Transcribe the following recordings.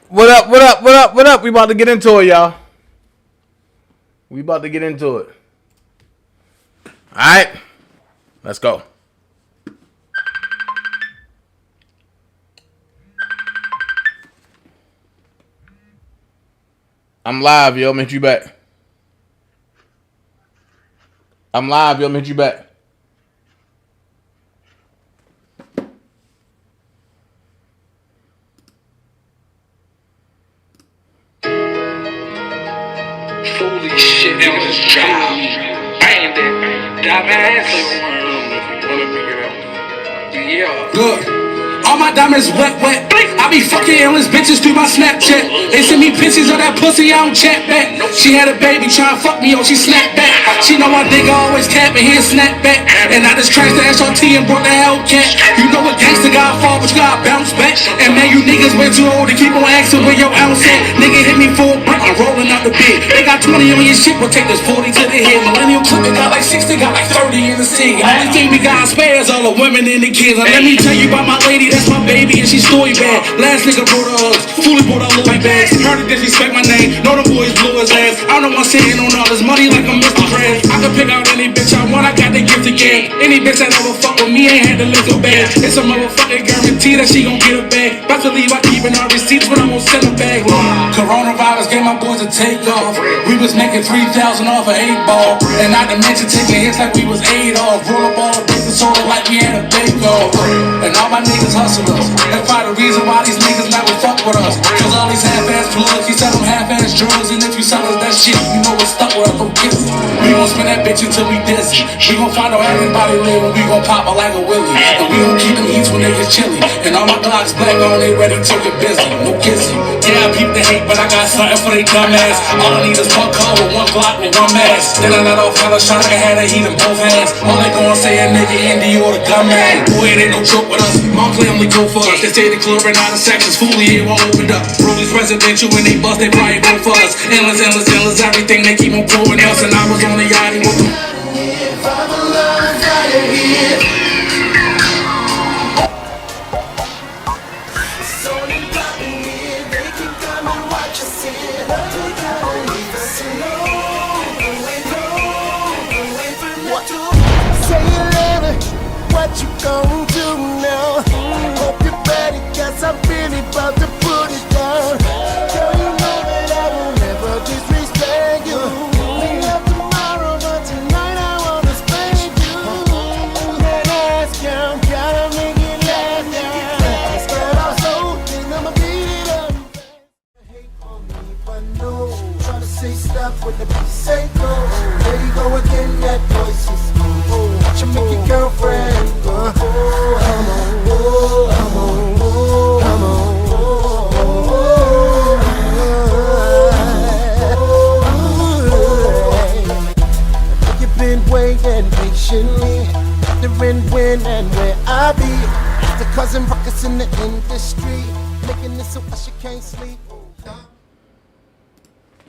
What up? What up? What up? What up? We about to get into it, y'all. We about to get into it. All right, let's go. I'm live, yo. I'm gonna hit you back. I'm live, yo. I'm gonna hit you back. Holy shit, nigga, this job. Bang that dumbass. Yeah. Good. All my diamonds wet, wet. I be fucking endless bitches through my Snapchat. They send me pictures of that pussy, I don't chat back. She had a baby trying to fuck me, she snapped back. She know my nigga always capping, he snap back. And I just crashed the SRT and brought the Hellcat. You know what gangster got fall, but you gotta bounce back. And man, you niggas way too old to keep on asking where your ounce at. Nigga hit me for a brick, I'm rolling out the bed. They got 20 on your shit, we'll take this 40 to the head. Millennial clip, they got like 60, got like 30 in the city. Only thing we got spares all the women and the kids. Now let me tell you about my lady, that's my baby, and she's story bad. Last nigga brought her hugs, fully brought her Louis bags. Heard her disrespect my name, know the boys blew his ass. I'm the one sitting on all this money like I'm Mr. Krabs. I can pick out any bitch I want, I got the gift again. Any bitch that ever fuck with me ain't had to live so bad. It's a motherfucking guarantee that she gon' get a bag. About to leave, I keepin' our receipts, but I'm gon' send her back. Coronavirus gave my boys a takeoff. We was making 3,000 off an 8-ball. And not to mention taking hits like we was 8 off. Roll up all the baking soda like we had a bake-off. And all my niggas hustlers. That's probably the reason why these niggas never fuck with us. Cause all these half-ass plugs, you sell them half-ass drugs. And if you sell us that shit, you know what's stuck with us, go get it. We gon' spin that bitch until we dizzy. We gon' find out everybody live and we gon' pop her like a willy. And we gon' keep them heats when they get chilly. And all my Glocks black on, they ready to get busy. No kissing. Yeah, I peep the hate, but I got something for they dumb ass. All I need is one car with one Glock with one mask. Then I let off hella shots, I had to heat in both hands. All they gon' say a nigga Indy or the gun man. Boy, it ain't no joke with us. Montclair only go for us. They say the club ran out of sections, fully it won't open up. Rollies residential when they bust, they probably go for us. Endless, endless, endless, everything they keep on pouring else. And I was on the yachty with them. If I'm alive, I am here. What you gon' do now? Hope you're ready, cause I'm really about to put it down. Girl, you know that I will never disrespect you. We love tomorrow, but tonight I wanna spank you. And ask you, gotta make it last down. But also, think I'ma beat it up. Hate on me, but no. Try to say stop when the beat say go. There you go again, that voice is cool. Watch you make your girlfriend. Patiently, wondering when and where I be. After causing ruckus in the industry, making this so she can't sleep.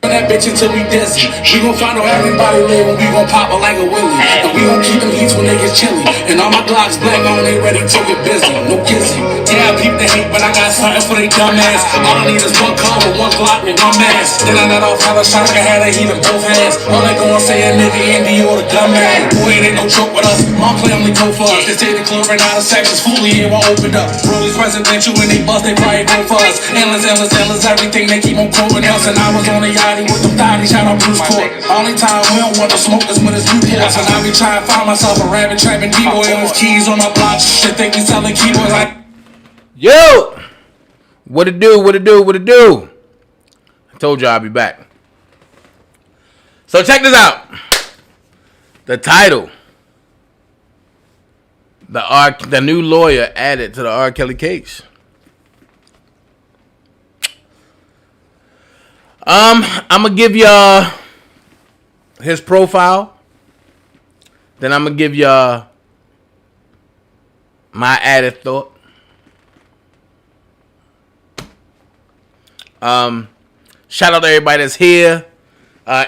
That bitch until we dizzy. We gon' find out everybody live and we gon' pop her like a willy. And we gon' keep them heats when they get chilly. And all my Glocks black on, they ready to get busy. No kissing. Yeah, I peep the hate, but I got something for they dumb ass. All I need is one car with one Glock with one mask. Then I let off hella shots, I had to heat in both hands. All they gon' say a nigga Indy or the gun man. Boy, it ain't no joke with us. Montclair only go for us. They say the club ran out of sections, fully it won't open up. Rollies residential when they bust, they probably go for us. Endless, endless, endless, everything they keep on quoting else. And I was on the yachty with them thotties, shout out Bruce Court. Only time we don't want to smoke is when it's Newports. And I be trying to find myself a rabbit trapping D-boy and his keys on my block. Shit, think we selling keyboards like. Yo! What it do? What it do? What it do? I told you I'll be back. So check this out. The title. The new lawyer added to the R. Kelly case. I'm gonna give y'all his profile. Then I'm gonna give y'all my added thought. Shout out to everybody that's here.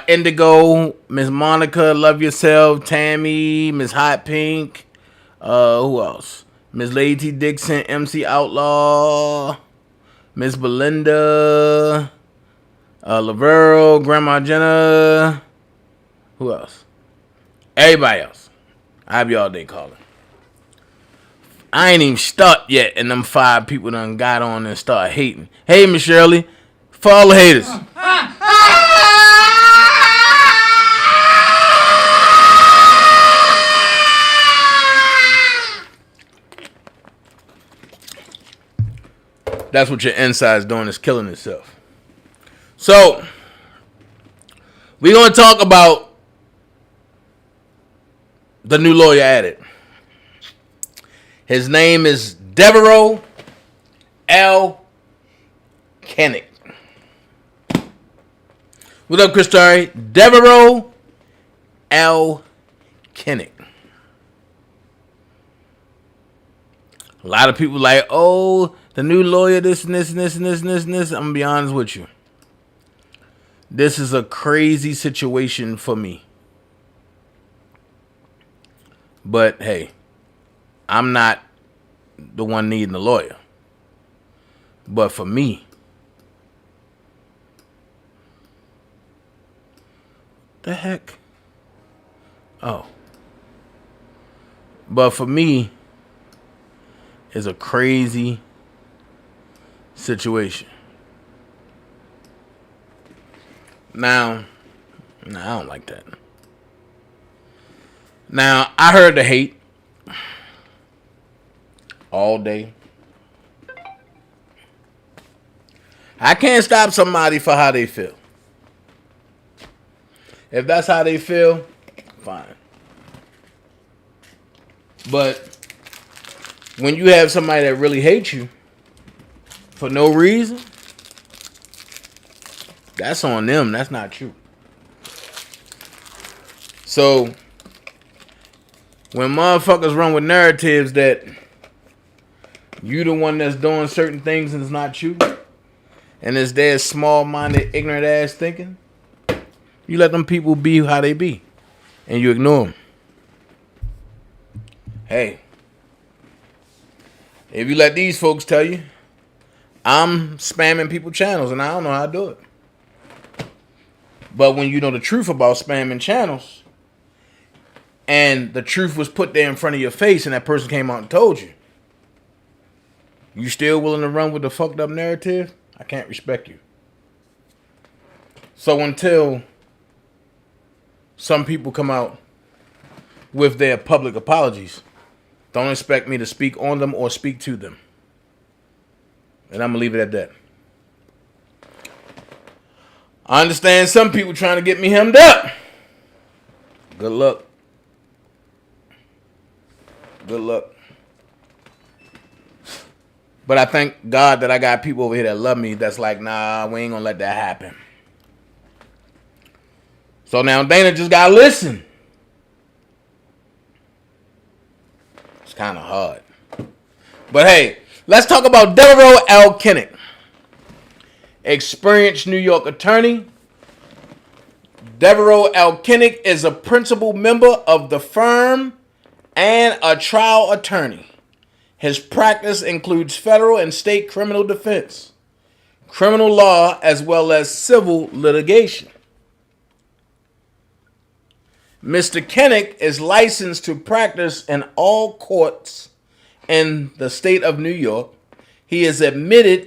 Indigo, Miss Monica, Love Yourself, Tammy, Miss Hot Pink. Who else? Miss Lady T. Dixon, MC Outlaw. Miss Belinda, Deveraux, Grandma Jenna. Who else? Everybody else. I be all day calling. I ain't even start yet, and them 5 people done got on and start hating. Hey, Miss Shirley, for all the haters. That's what your inside's doing, is killing itself. So, we're going to talk about the new lawyer added. His name is Deveraux L. Cannick. What up, Chris Terry? Deveraux L. Cannick. A lot of people like, oh, the new lawyer, this and this and this and this and this and this. I'm going to be honest with you. This is a crazy situation for me. But, hey, I'm not the one needing a lawyer. But for me, the heck? Oh. But for me, it's a crazy situation. Now, I don't like that. Now, I heard the hate all day. I can't stop somebody for how they feel. If that's how they feel, fine. But when you have somebody that really hates you for no reason, that's on them. That's not you. So, when motherfuckers run with narratives that you the one that's doing certain things and it's not you, and it's their small-minded, ignorant ass thinking, you let them people be how they be, and you ignore them. Hey, if you let these folks tell you, I'm spamming people's channels and I don't know how to do it. But when you know the truth about spamming channels, and the truth was put there in front of your face and that person came out and told you, you still willing to run with the fucked up narrative? I can't respect you. So until some people come out with their public apologies, don't expect me to speak on them or speak to them. And I'm going to leave it at that. I understand some people trying to get me hemmed up. Good luck. Good luck. But I thank God that I got people over here that love me that's like, nah, we ain't going to let that happen. So now Dana just got to listen. It's kind of hard. But hey, let's talk about Deveraux L. Cannick. Experienced New York attorney. Deveraux L. Cannick is a principal member of the firm and a trial attorney. His practice includes federal and state criminal defense, criminal law, as well as civil litigation. Mr. Cannick is licensed to practice in all courts in the state of New York. He is admitted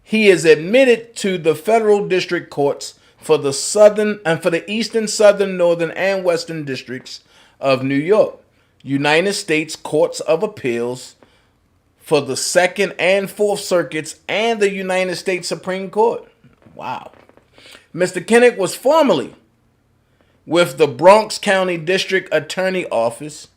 to the federal district courts for the southern and for the eastern, southern, northern, and western districts of New York, United States Courts of Appeals for the Second and Fourth Circuits, and the United States Supreme Court. Wow. Mr. Cannick was formerly with the Bronx County District Attorney Office,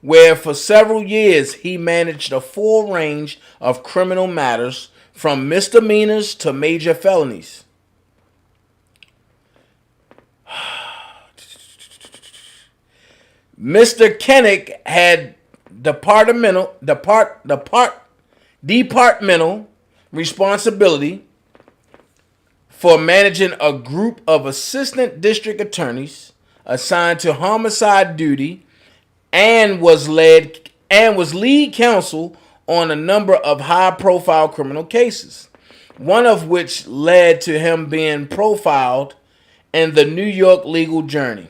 where for several years he managed a full range of criminal matters from misdemeanors to major felonies. Mr. Cannick had departmental responsibility for managing a group of assistant district attorneys assigned to homicide duty, and was lead counsel on a number of high-profile criminal cases, one of which led to him being profiled in the New York Legal Journey.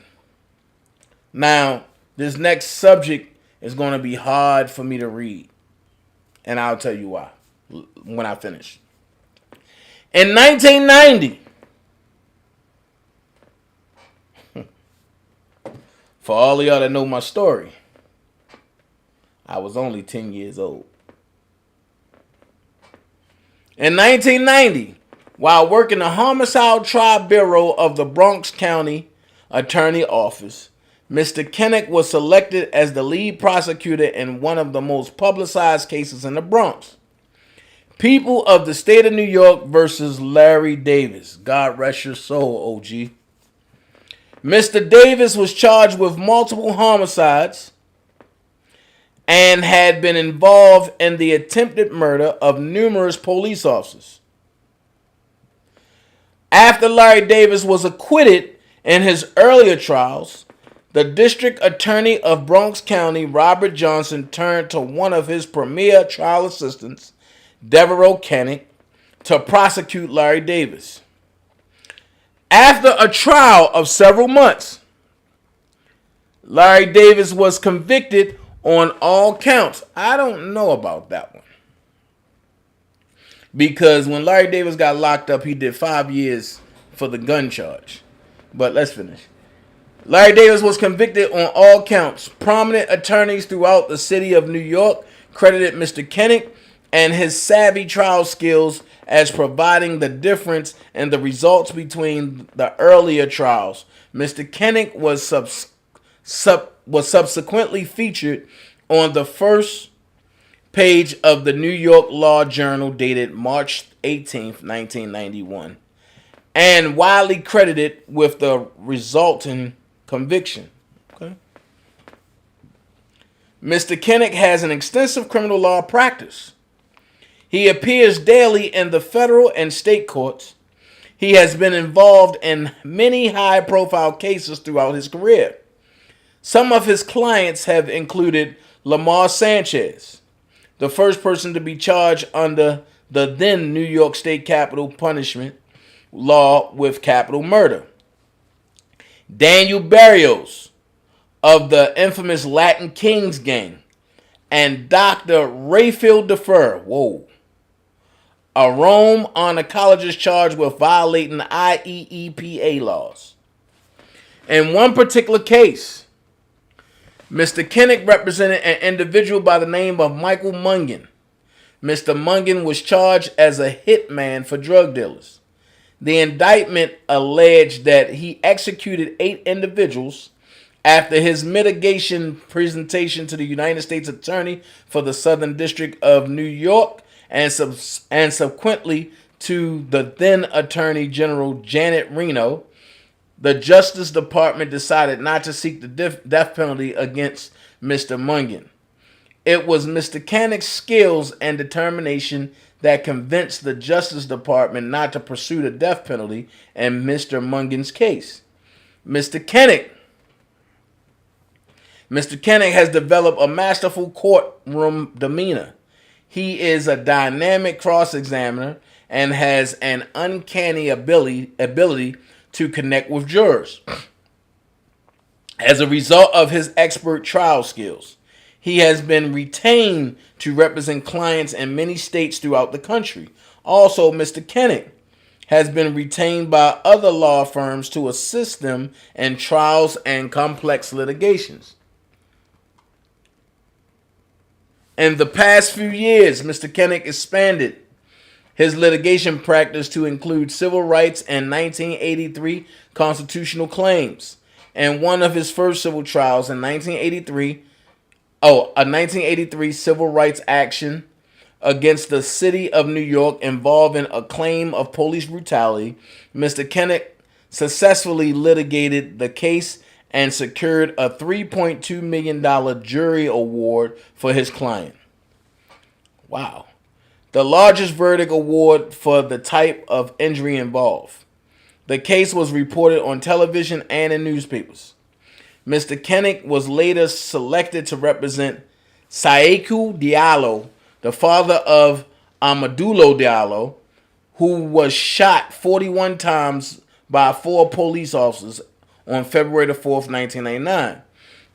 Now, this next subject is going to be hard for me to read, and I'll tell you why when I finish. In 1990, for all of y'all that know my story, I was only 10 years old. In 1990, while working the Homicide Trial Bureau of the Bronx County Attorney Office, Mr. Cannick was selected as the lead prosecutor in one of the most publicized cases in the Bronx. People of the State of New York versus Larry Davis. God rest your soul, OG. Mr. Davis was charged with multiple homicides and had been involved in the attempted murder of numerous police officers. After Larry Davis was acquitted in his earlier trials, the district attorney of Bronx County, Robert Johnson, turned to one of his premier trial assistants, Deveraux Cannick, to prosecute Larry Davis. After a trial of several months, Larry Davis was convicted on all counts. I don't know about that one, because when Larry Davis got locked up, he did 5 years for the gun charge. But let's finish. Larry Davis was convicted on all counts. Prominent attorneys throughout the city of New York credited Mr. Cannick and his savvy trial skills as providing the difference in the results between the earlier trials. Mr. Cannick was subsequently featured on the first page of the New York Law Journal dated March 18th, 1991, and widely credited with the resulting conviction. Okay. Mr. Cannick has an extensive criminal law practice. He appears daily in the federal and state courts. He has been involved in many high-profile cases throughout his career. Some of his clients have included Lamar Sanchez, the first person to be charged under the then New York State capital punishment law with capital murder; Daniel Barrios of the infamous Latin Kings gang; and Dr. Rayfield Defer, a Rome oncologist charged with violating IEEPA laws. In one particular case, Mr. Cannick represented an individual by the name of Michael Mungan. Mr. Mungan was charged as a hitman for drug dealers. The indictment alleged that he executed 8 individuals after his mitigation presentation to the United States Attorney for the Southern District of New York and subsequently to the then Attorney General Janet Reno. The Justice Department decided not to seek the death penalty against Mr. Mungan. It was Mr. Cannick's skills and determination that convinced the Justice Department not to pursue the death penalty in Mr. Mungan's case. Mr. Cannick has developed a masterful courtroom demeanor. He is a dynamic cross-examiner and has an uncanny ability to connect with jurors. As a result of his expert trial skills, he has been retained to represent clients in many states throughout the country. Also, Mr. Cannick has been retained by other law firms to assist them in trials and complex litigations. In the past few years, Mr. Cannick expanded his litigation practice to include civil rights and 1983 constitutional claims. And one of his first civil trials in 1983 civil rights action against the city of New York involving a claim of police brutality, Mr. Cannick successfully litigated the case and secured a $3.2 million jury award for his client. Wow. The largest verdict award for the type of injury involved. The case was reported on television and in newspapers. Mr. Cannick was later selected to represent Saeku Diallo, the father of Amadou Diallo, who was shot 41 times by 4 police officers on February the 4th, 1999.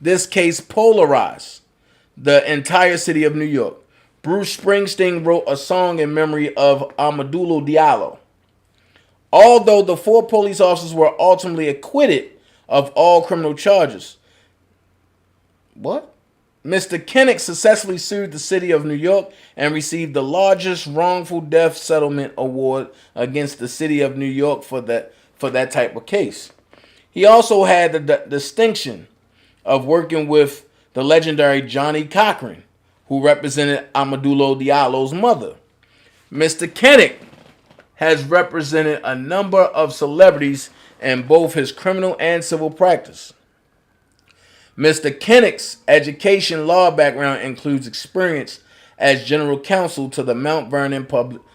This case polarized the entire city of New York. Bruce Springsteen wrote a song in memory of Amadou Diallo. Although the 4 police officers were ultimately acquitted of all criminal charges. What? Mr. Cannick successfully sued the city of New York and received the largest wrongful death settlement award against the city of New York for that type of case. He also had the distinction of working with the legendary Johnny Cochran, who represented Amadou Diallo's mother. Mr. Cannick has represented a number of celebrities in both his criminal and civil practice. Mr. Cannick's education law background includes experience as general counsel to the Mount Vernon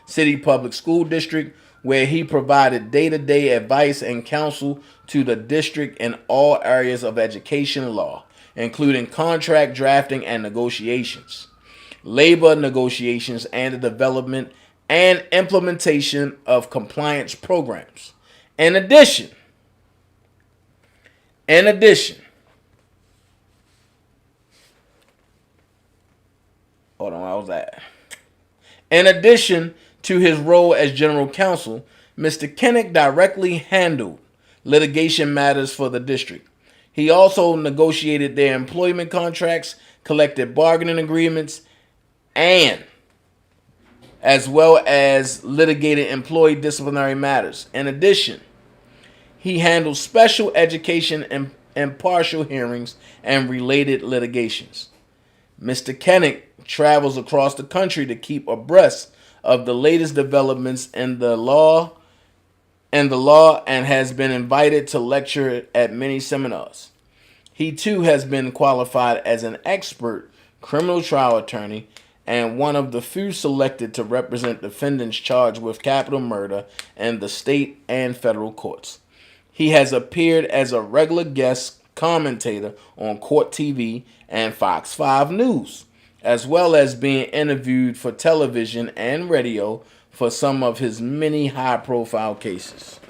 City Public School District, where he provided day-to-day advice and counsel to the district in all areas of education law, including contract drafting and negotiations, labor negotiations, and the development and implementation of compliance programs. In addition, hold on, how was that? In addition to his role as general counsel, Mr. Cannick directly handled litigation matters for the district. He also negotiated their employment contracts, collective bargaining agreements, and as well as litigated employee disciplinary matters. In addition, he handled special education and impartial hearings and related litigations. Mr. Cannick travels across the country to keep abreast of the latest developments in the law and has been invited to lecture at many seminars. He too has been qualified as an expert criminal trial attorney and one of the few selected to represent defendants charged with capital murder in the state and federal courts. He has appeared as a regular guest commentator on Court TV and Fox 5 News, as well as being interviewed for television and radio for some of his many high-profile cases.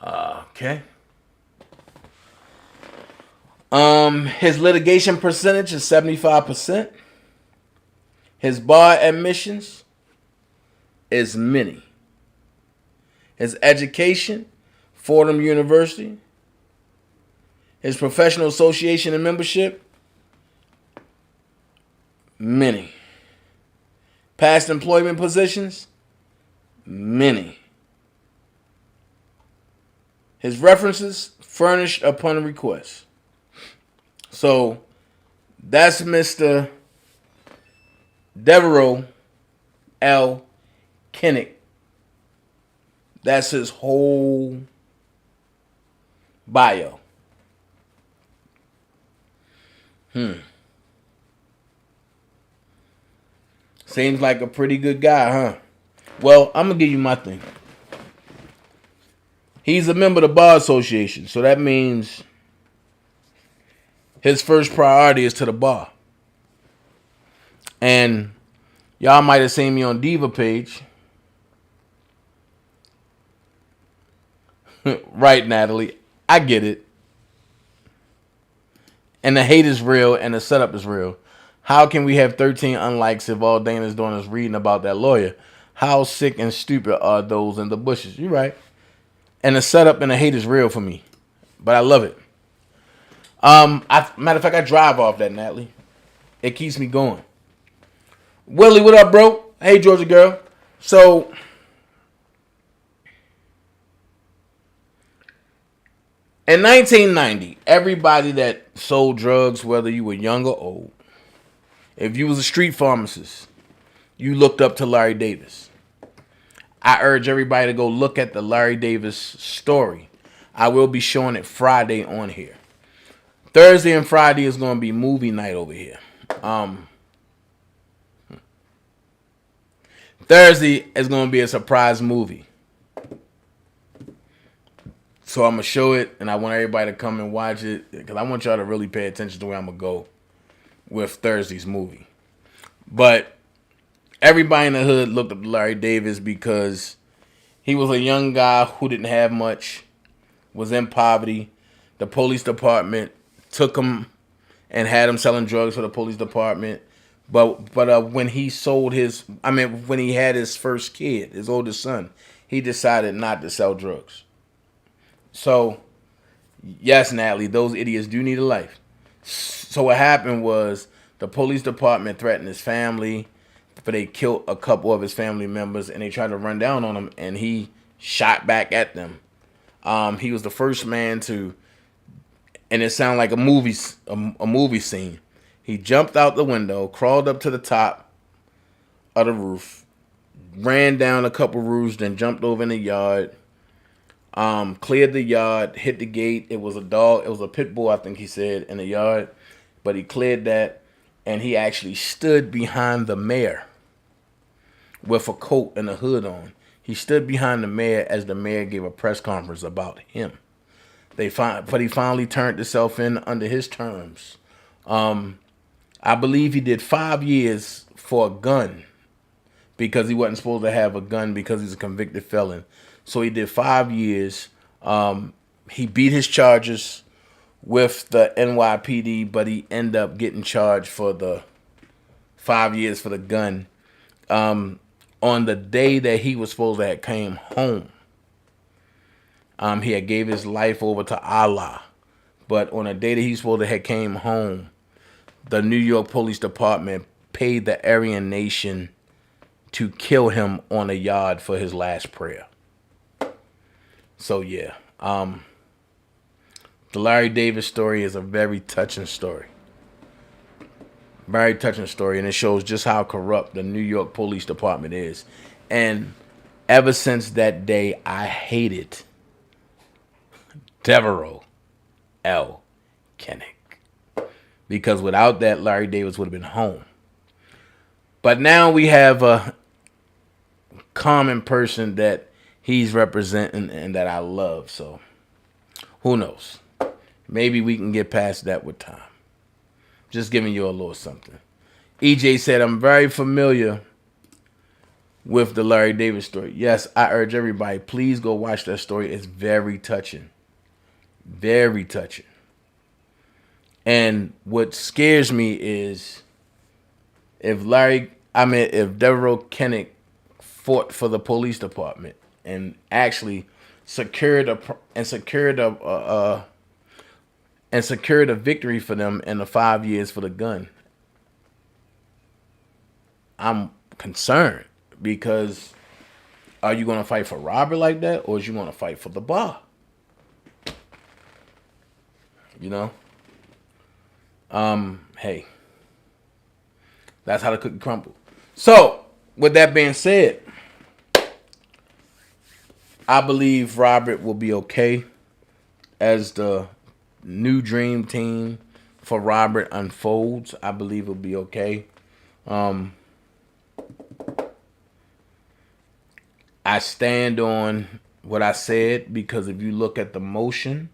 Okay. His litigation percentage is 75%. His bar admissions is many. His education, Fordham University. His professional association and membership, many. Past employment positions, many. His references, furnished upon request. So, that's Mr. Deveraux L. Cannick. That's his whole bio. Seems like a pretty good guy, huh? Well, I'm going to give you my thing. He's a member of the Bar Association, so that means his first priority is to the bar. And y'all might have seen me on Diva page. Right, Natalie. I get it. And the hate is real and the setup is real. How can we have 13 unlikes if all Dana's doing is reading about that lawyer? How sick and stupid are those in the bushes? You're right. And the setup and the hate is real for me. But I love it. Matter of fact, I drive off that, Natalie. It keeps me going. Willie, what up, bro? Hey, Georgia girl. So, in 1990, everybody that sold drugs, whether you were young or old, if you was a street pharmacist, you looked up to Larry Davis. I urge everybody to go look at the Larry Davis story. I will be showing it Friday on here. Thursday and Friday is going to be movie night over here. Thursday is going to be a surprise movie. So I'm going to show it, and I want everybody to come and watch it, because I want y'all to really pay attention to where I'm going to go with Thursday's movie. But everybody in the hood looked up to Larry Davis because he was a young guy who didn't have much, was in poverty. The police department took him and had him selling drugs for the police department. But when he when he had his first kid, his oldest son, he decided not to sell drugs. So, yes, Natalie, those idiots do need a life. So what happened was the police department threatened his family, but they killed a couple of his family members, and they tried to run down on him, and he shot back at them. He was the first man to, and it sounded like a movie scene. He jumped out the window, crawled up to the top of the roof, ran down a couple roofs, then jumped over in the yard, cleared the yard, hit the gate. It was a dog. It was a pit bull, I think he said, in the yard. But he cleared that, and he actually stood behind the mayor with a coat and a hood on. He stood behind the mayor as the mayor gave a press conference about him. But he finally turned himself in under his terms. I believe he did 5 years for a gun because he wasn't supposed to have a gun because he's a convicted felon. So he did 5 years. He beat his charges with the NYPD, but he ended up getting charged for the 5 years for the gun. On the day that he was supposed to have came home, he had gave his life over to Allah. But on the day that he was supposed to have came home, the New York Police Department paid the Aryan Nation to kill him on a yard for his last prayer. So yeah, the Larry Davis story is a very touching story. Very touching story, and it shows just how corrupt the New York Police Department is. And ever since that day, I hated Deveraux L. Cannick. Because without that, Larry Davis would have been home. But now we have a common person that he's representing and that I love. So who knows? Maybe we can get past that with time. Just giving you a little something. EJ said, I'm very familiar with the Larry Davis story. Yes, I urge everybody, please go watch that story. It's very touching. Very touching. And what scares me is if Deveraux Cannick fought for the police department and actually secured a victory for them in the 5 years for the gun. I'm concerned because are you going to fight for Robert like that, or is you going to fight for the bar? You know? Hey, that's how the cookie crumble. So, with that being said, I believe Robert will be okay as the new dream team for Robert unfolds. I believe it'll be okay. I stand on what I said because if you look at the motion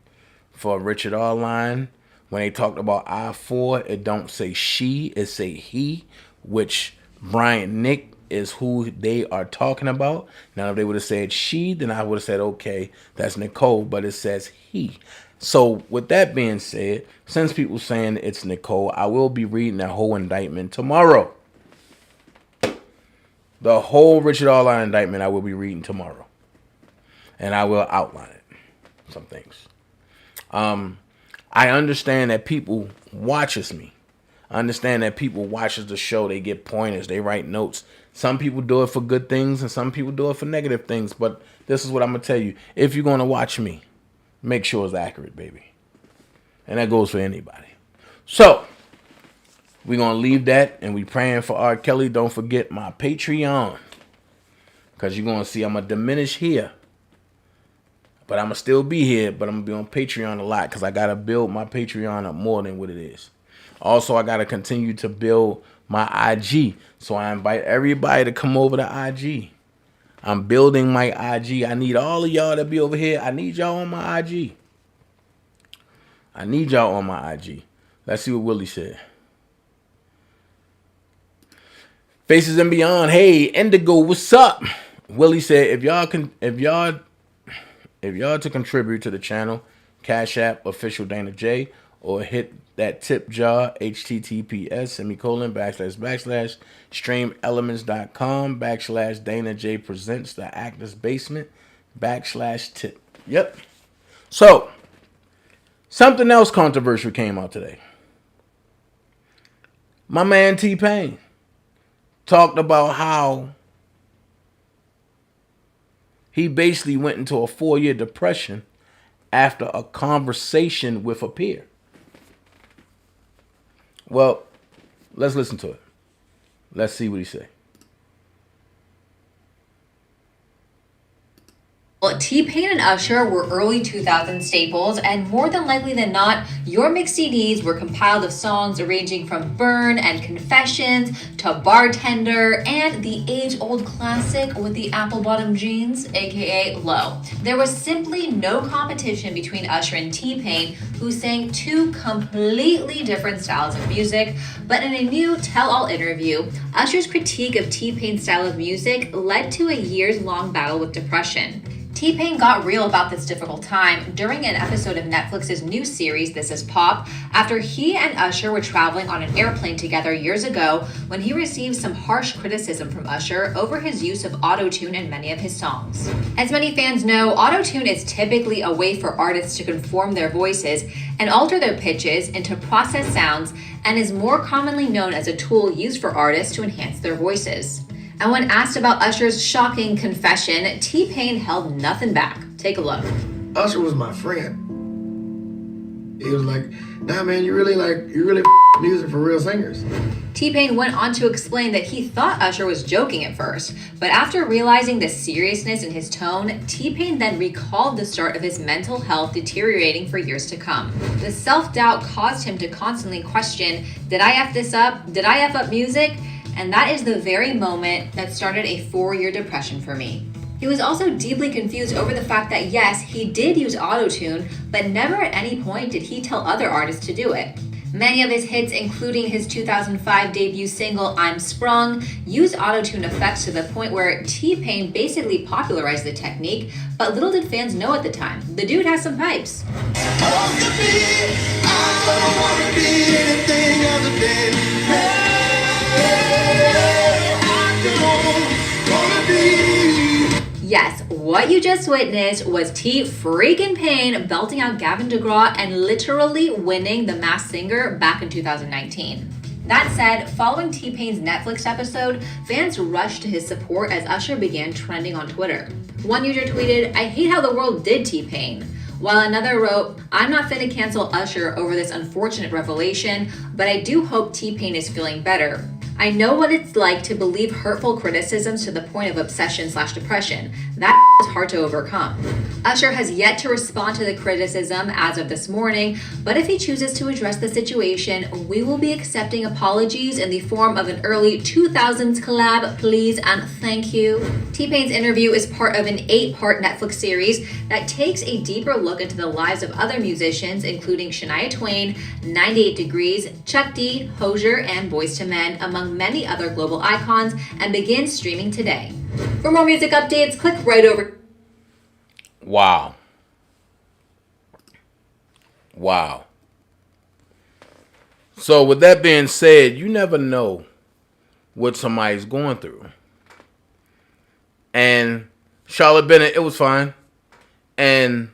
for Richard Arline, when they talked about I-4, it don't say she, it say he, which Brian Nick is who they are talking about. Now, if they would have said she, then I would have said, okay, that's Nicole, but it says he. So, with that being said, since people saying it's Nicole, I will be reading that whole indictment tomorrow. The whole Richard Arline indictment I will be reading tomorrow. And I will outline it. Some things. I understand that people watches me. I understand that people watches the show. They get pointers. They write notes. Some people do it for good things and some people do it for negative things. But this is what I'm going to tell you. If you're going to watch me, make sure it's accurate, baby. And that goes for anybody. So, we're going to leave that and we praying for R. Kelly. Don't forget my Patreon. Because you're going to see I'm going to diminish here. But I'm going to still be here, but I'm going to be on Patreon a lot because I got to build my Patreon up more than what it is. Also, I got to continue to build my IG. So I invite everybody to come over to IG. I'm building my IG. I need all of y'all to be over here. I need y'all on my IG. I need y'all on my IG. Let's see what Willie said. Faces and Beyond. Hey, Indigo, what's up? Willie said, if y'all to contribute to the channel, Cash App official DanaJay, or hit that tip jar, https:// streamelements.com/DanaJay presents the Actors Basement /tip. Yep. So, something else controversial came out today. My man T-Pain talked about how he basically went into a 4-year depression after a conversation with a peer. Well, let's listen to it. Let's see what he said. T-Pain and Usher were early 2000s staples, and more than likely than not, your mix CDs were compiled of songs ranging from Burn and Confessions to Bartender and the age-old classic with the apple-bottom jeans, aka Low. There was simply no competition between Usher and T-Pain, who sang two completely different styles of music, but in a new tell-all interview, Usher's critique of T-Pain's style of music led to a years-long battle with depression. T-Pain got real about this difficult time during an episode of Netflix's new series, This Is Pop, after he and Usher were traveling on an airplane together years ago when he received some harsh criticism from Usher over his use of auto-tune in many of his songs. As many fans know, auto-tune is typically a way for artists to conform their voices and alter their pitches into processed sounds, and is more commonly known as a tool used for artists to enhance their voices. And when asked about Usher's shocking confession, T-Pain held nothing back. Take a look. Usher was my friend. He was like, nah man, you really music for real singers. T-Pain went on to explain that he thought Usher was joking at first, but after realizing the seriousness in his tone, T-Pain then recalled the start of his mental health deteriorating for years to come. The self-doubt caused him to constantly question, did I F this up? Did I F up music? And that is the very moment that started a 4-year depression for me. He was also deeply confused over the fact that yes, he did use autotune, but never at any point did he tell other artists to do it. Many of his hits, including his 2005 debut single, I'm Sprung, used autotune effects to the point where T-Pain basically popularized the technique, but little did fans know at the time, the dude has some pipes. Yes, what you just witnessed was T-Freaking-Pain belting out Gavin DeGraw and literally winning The Masked Singer back in 2019. That said, following T-Pain's Netflix episode, fans rushed to his support as Usher began trending on Twitter. One user tweeted, I hate how the world did T-Pain, while another wrote, I'm not finna cancel Usher over this unfortunate revelation, but I do hope T-Pain is feeling better. I know what it's like to believe hurtful criticisms to the point of obsession/depression. That is hard to overcome. Usher has yet to respond to the criticism as of this morning, but if he chooses to address the situation, we will be accepting apologies in the form of an early 2000s collab, please and thank you. T-Pain's interview is part of an 8-part Netflix series that takes a deeper look into the lives of other musicians, including Shania Twain, 98 Degrees, Chuck D, Hozier, and Boyz II Men, among many other global icons, and begins streaming today. For more music updates, click right over. Wow. So with that being said, you never know what somebody's going through. And Charlotte Bennett, it was fine. And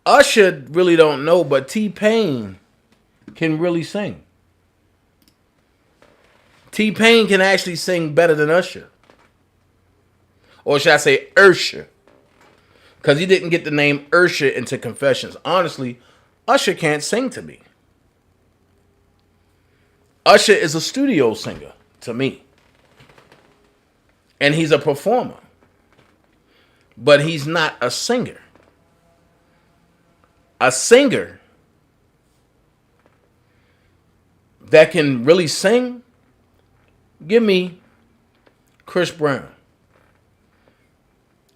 Usher really don't know, but T-Pain can really sing. T-Pain can actually sing better than Usher. Or should I say Usher? Because he didn't get the name Usher into Confessions. Honestly, Usher can't sing to me. Usher is a studio singer to me. And he's a performer. But he's not a singer. A singer that can really sing, give me Chris Brown.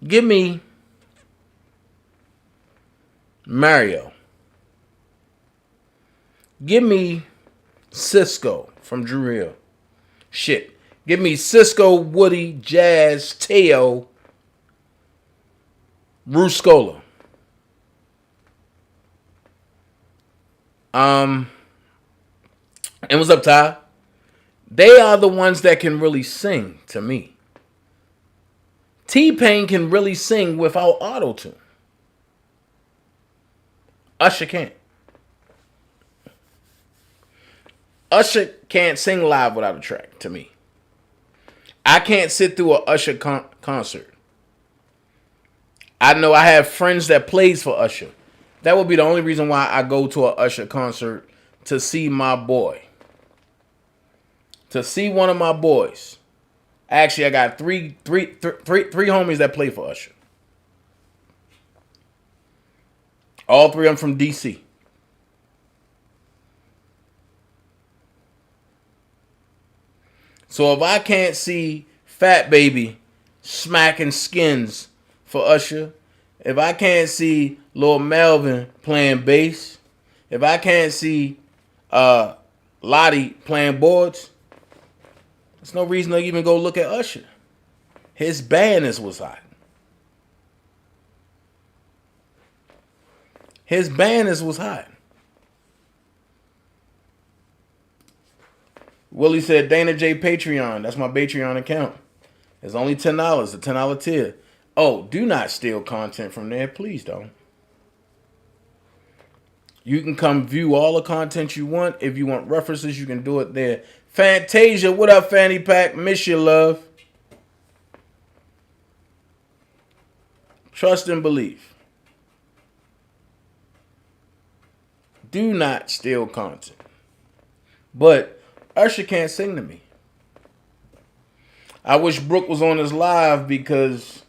Give me Mario. Give me Cisco from Drew Hill. Shit. Give me Cisco, Woody, Jazz, Teo, Ruscola. And what's up, Ty? They are the ones that can really sing to me. T-Pain can really sing without auto-tune. Usher can't. Usher can't sing live without a track to me. I can't sit through a Usher concert. I know I have friends that plays for Usher. That would be the only reason why I go to a Usher concert, to see my boy. To see one of my boys. Actually, I got three homies that play for Usher. All three of them from DC. So if I can't see Fat Baby smacking skins for Usher, if I can't see Lil Melvin playing bass, if I can't see Lottie playing boards, there's no reason to even go look at Usher. His banners was hot. His banners was hot. Willie said, DanaJay Patreon. That's my Patreon account. It's only $10, a $10 tier. Oh, do not steal content from there. Please don't. You can come view all the content you want. If you want references, you can do it there. Fantasia, what up, Fanny Pack? Miss you, love. Trust and believe. Do not steal content. But Usher can't sing to me. I wish Brooke was on his live, because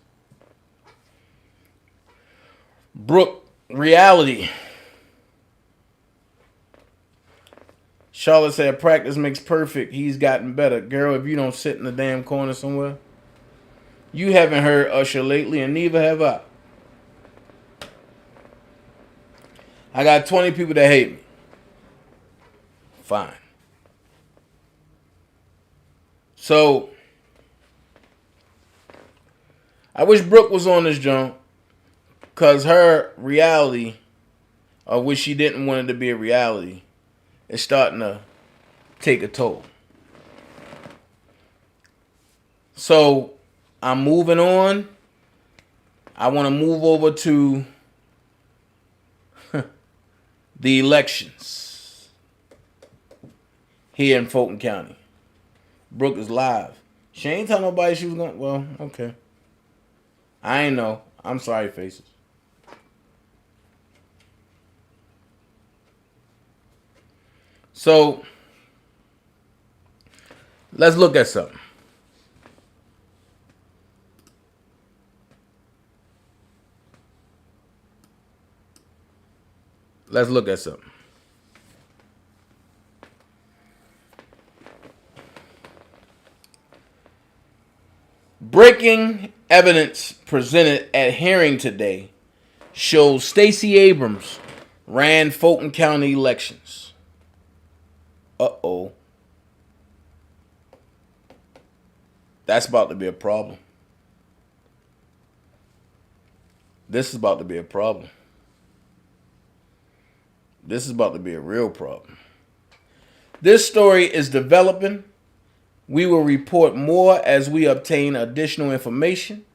Brooke, reality. Charlotte said, practice makes perfect. He's gotten better. Girl, if you don't sit in the damn corner somewhere. You haven't heard Usher lately, and neither have I. I got 20 people that hate me. Fine. So, I wish Brooke was on this jump, because her reality, of which she didn't want it to be a reality, is starting to take a toll. So, I'm moving on. I want to move over to the elections here in Fulton County. Brooke is live. She ain't tell nobody she was going. Well, okay. I ain't know. I'm sorry, faces. So, let's look at something. Let's look at something. Breaking evidence presented at hearing today shows Stacey Abrams ran Fulton County elections. Uh-oh. That's about to be a problem. This is about to be a problem. This is about to be a real problem. This story is developing. We will report more as we obtain additional information.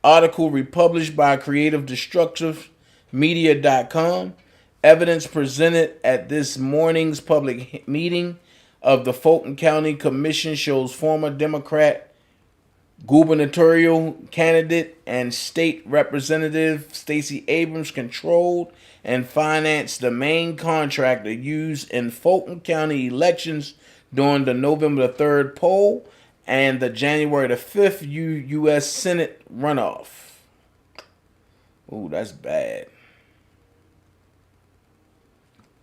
Article republished by CreativeDestructiveMedia.com. Evidence presented at this morning's public meeting of the Fulton County Commission shows former Democrat gubernatorial candidate and state representative Stacey Abrams controlled and financed the main contractor used in Fulton County elections during the November the 3rd poll and the January the 5th U.S. Senate runoff. Ooh, that's bad.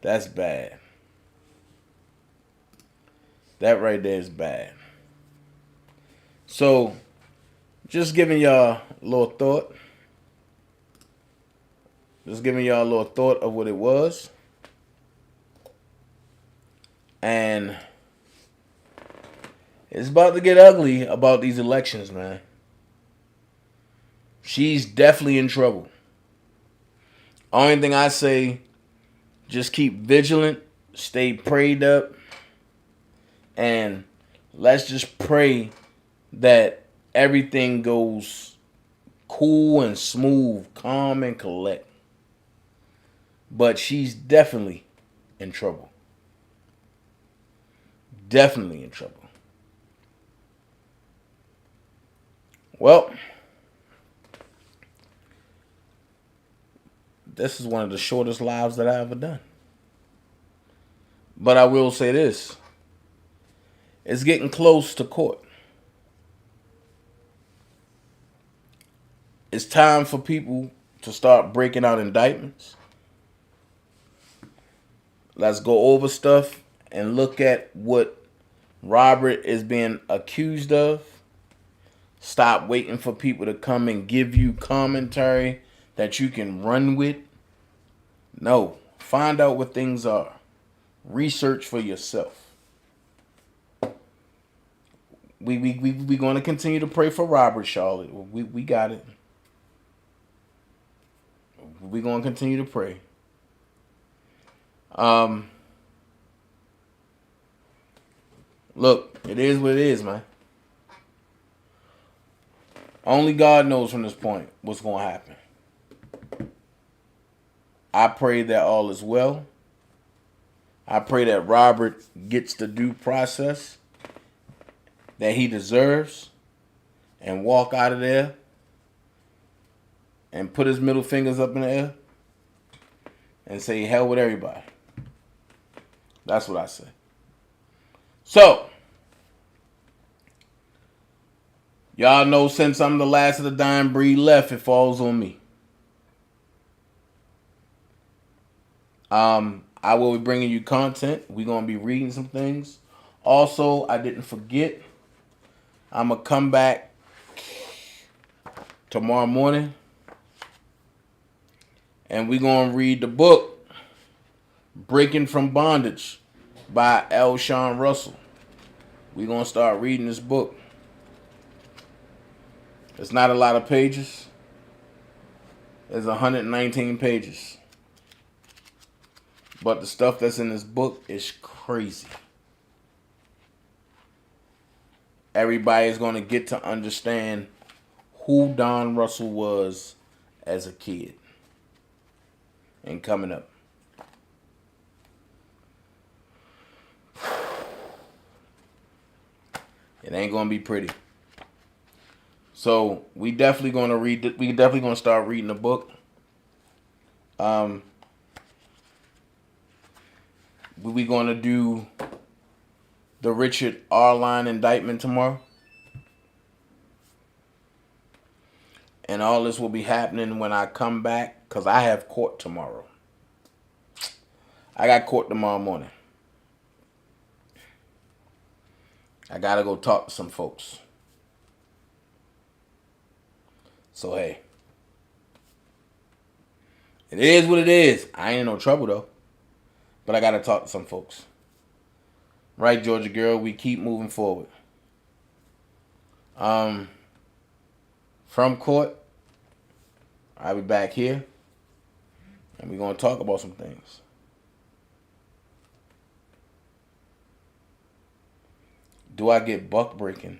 That's bad. That right there is bad. So, just giving y'all a little thought. Just giving y'all a little thought of what it was. And It's about to get ugly about these elections, man. She's definitely in trouble. Only thing I say, just keep vigilant, stay prayed up, and let's just pray that everything goes cool and smooth, calm and collect. But she's definitely in trouble. Definitely in trouble. Well, this is one of the shortest lives that I ever done. But I will say this. It's getting close to court. It's time for people to start breaking out indictments. Let's go over stuff and look at what Robert is being accused of. Stop waiting for people to come and give you commentary that you can run with. No, find out what things are. Research for yourself. We going to continue to pray for Robert, Charlotte. We got it. We're going to continue to pray. Look, it is what it is, man. Only God knows from this point what's going to happen. I pray that all is well. I pray that Robert gets the due process that he deserves and walk out of there and put his middle fingers up in the air and say hell with everybody. That's what I say. So, y'all know since I'm the last of the dying breed left, it falls on me. I will be bringing you content. We're going to be reading some things. Also, I didn't forget, I'm going to come back tomorrow morning and we're going to read the book Breaking from Bondage by L. Sean Russell. We're going to start reading this book. It's not a lot of pages. It's 119 pages. But the stuff that's in this book is crazy. Everybody's going to get to understand who Don Russell was as a kid and coming up. It ain't going to be pretty. So we definitely going to read. We definitely going to start reading the book. We going to do the Richard R. Line indictment tomorrow. And all this will be happening when I come back because I have court tomorrow. I got court tomorrow morning. I got to go talk to some folks. So, hey. It is what it is. I ain't in no trouble, though. But I got to talk to some folks. Right, Georgia girl? We keep moving forward. From court, I'll be back here. And we're going to talk about some things. Do I get buck breaking?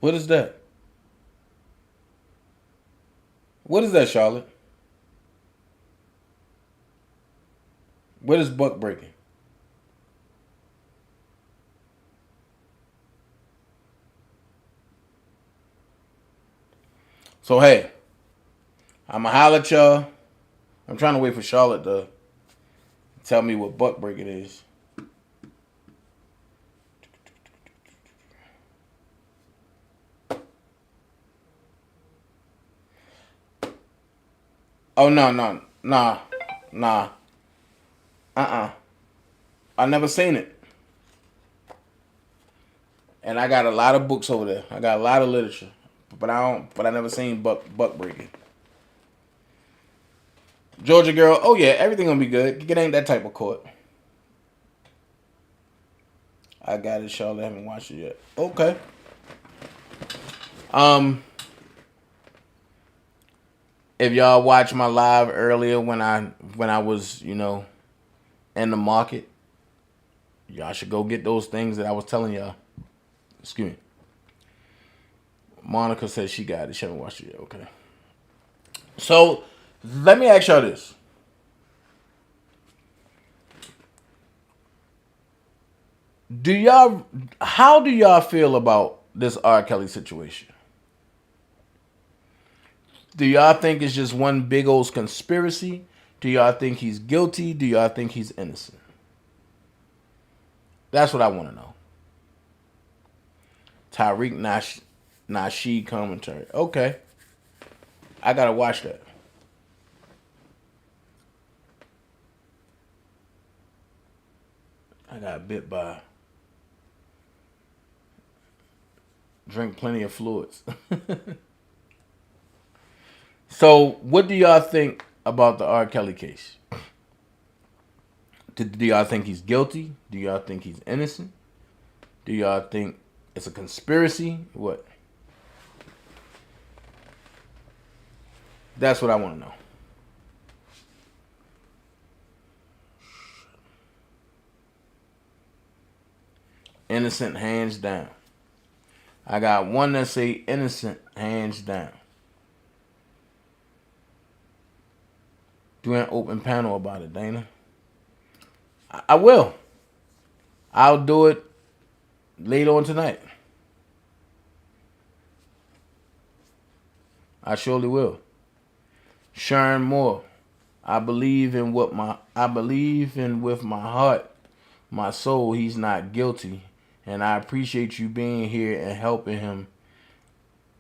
What is that? What is that, Charlotte? What is buck breaking? So, hey, I'ma holler at y'all. I'm trying to wait for Charlotte to tell me what buck breaking is. Oh, no. Nah. I never seen it. And I got a lot of books over there. I got a lot of literature. But I never seen buck breaking. Georgia girl, oh yeah, everything gonna be good. It ain't that type of court. I got it, Charlotte. I haven't watched it yet. Okay. If y'all watched my live earlier when I was, you know, in the market, y'all should go get those things that I was telling y'all. Excuse me. Monica says she got it. She haven't watched it yet. Okay. So, let me ask y'all this. How do y'all feel about this R. Kelly situation? Do y'all think it's just one big old conspiracy? Do y'all think he's guilty? Do y'all think he's innocent? That's what I want to know. Tariq Nasheed commentary. Okay. I got to watch that. I got bit by. Drink plenty of fluids. So, what do y'all think about the R. Kelly case? Do y'all think he's guilty? Do y'all think he's innocent? Do y'all think it's a conspiracy? What? That's what I want to know. Innocent, hands down. I got one that say innocent, hands down. Do an open panel about it, Dana. I will. I'll do it later on tonight. I surely will. Sharon Moore. I believe in with my heart, my soul, he's not guilty. And I appreciate you being here and helping him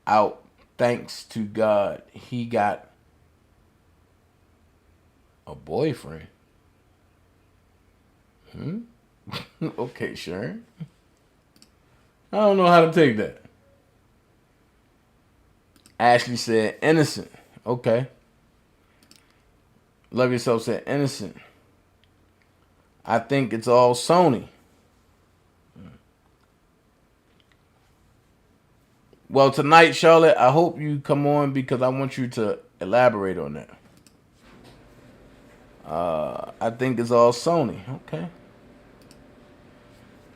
out. Thanks to God, he got a boyfriend. Okay, Sharon. I don't know how to take that. Ashley said innocent. Okay. Love Yourself said innocent. I think it's all Sony. Well, tonight, Charlotte, I hope you come on because I want you to elaborate on that. I think it's all Sony. Okay.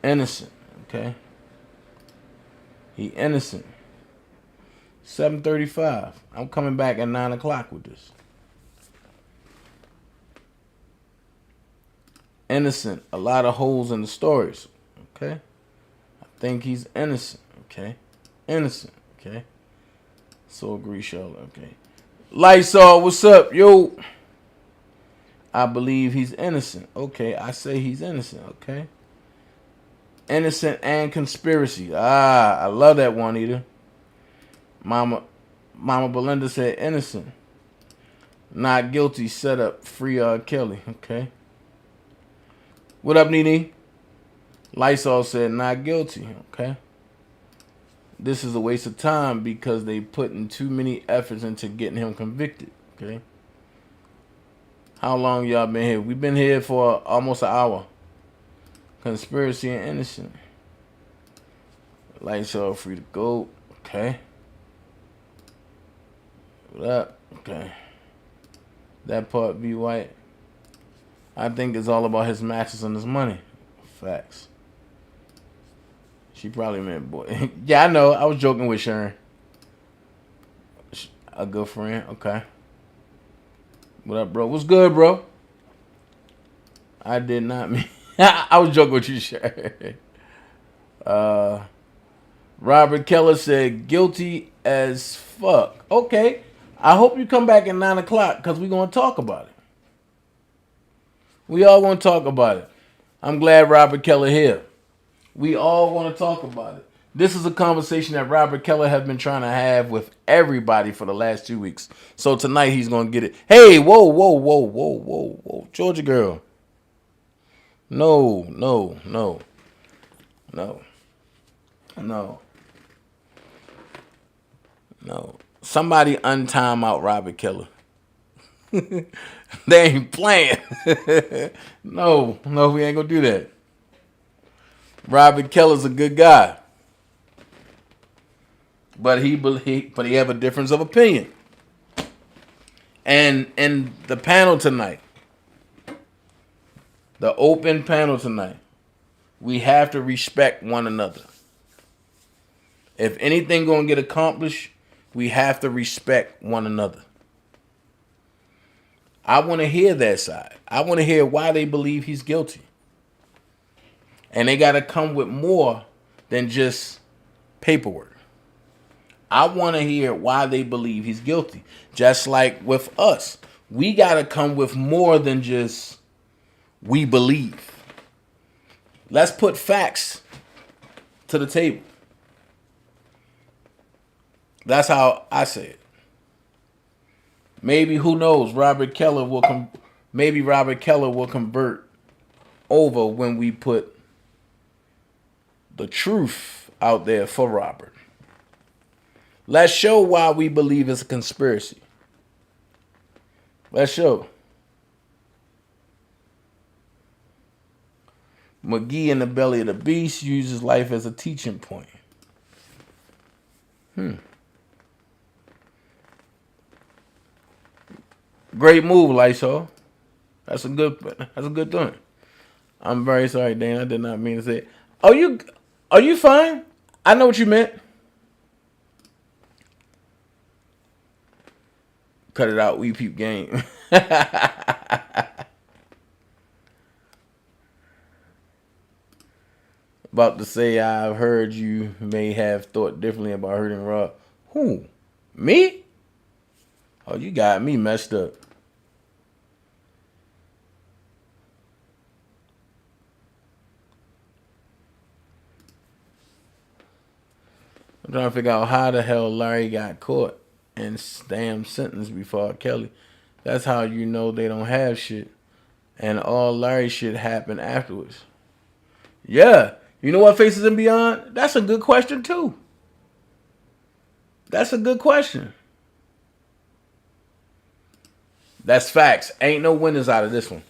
Innocent. Okay. He innocent. 7:35. I'm coming back at 9 o'clock with this. Innocent. A lot of holes in the stories. Okay. I think he's innocent. Okay. Innocent. Okay. So agree, Charlotte. Okay. Lysol, what's up, yo? I believe he's innocent. Okay, I say he's innocent. Okay. Innocent and conspiracy. I love that one, Ida. Mama Belinda said innocent. Not guilty. Set up. Free Kelly. Okay. What up, Nene? Lysol said not guilty. Okay. This is a waste of time because they putting too many efforts into getting him convicted. Okay. How long y'all been here? We've been here for almost an hour. Conspiracy and innocent. Lights all free to go. Okay. What up? Okay. That part be white. I think it's all about his matches and his money. Facts. She probably meant boy. Yeah, I know. I was joking with Sharon. A good friend. Okay. What up, bro? What's good, bro? I did not mean... I was joking with you, Sharon. Robert Keller said, guilty as fuck. Okay. I hope you come back at 9 o'clock because we're going to talk about it. We all want to talk about it. I'm glad Robert Keller here. We all want to talk about it. This is a conversation that Robert Keller has been trying to have with everybody for the last 2 weeks. So tonight he's going to get it. Hey, whoa. Georgia girl. No. Somebody untime out Robert Keller. They ain't playing. No, we ain't going to do that. Robert Keller's a good guy. But he have a difference of opinion. And in the panel tonight, the open panel tonight, we have to respect one another. If anything gonna get accomplished, we have to respect one another. I want to hear that side. I want to hear why they believe he's guilty. And they got to come with more than just paperwork. I want to hear why they believe he's guilty. Just like with us, we got to come with more than just we believe. Let's put facts to the table. That's how I say it. Maybe, who knows, Robert Keller will convert over when we put the truth out there for Robert. Let's show why we believe it's a conspiracy. Let's show. McGee in the belly of the beast uses life as a teaching point. Great move, Lysol. That's a good thing. I'm very sorry, Dan. I did not mean to say it. Are you fine? I know what you meant. Cut it out, we peep game. About to say, I've heard you may have thought differently about hurting Rob. Who? Me? Oh, you got me messed up. I'm trying to figure out how the hell Larry got caught and damn sentenced before Kelly. That's how you know they don't have shit. And all Larry shit happened afterwards. Yeah. You know what Faces and Beyond? That's a good question too. That's a good question. That's facts. Ain't no winners out of this one.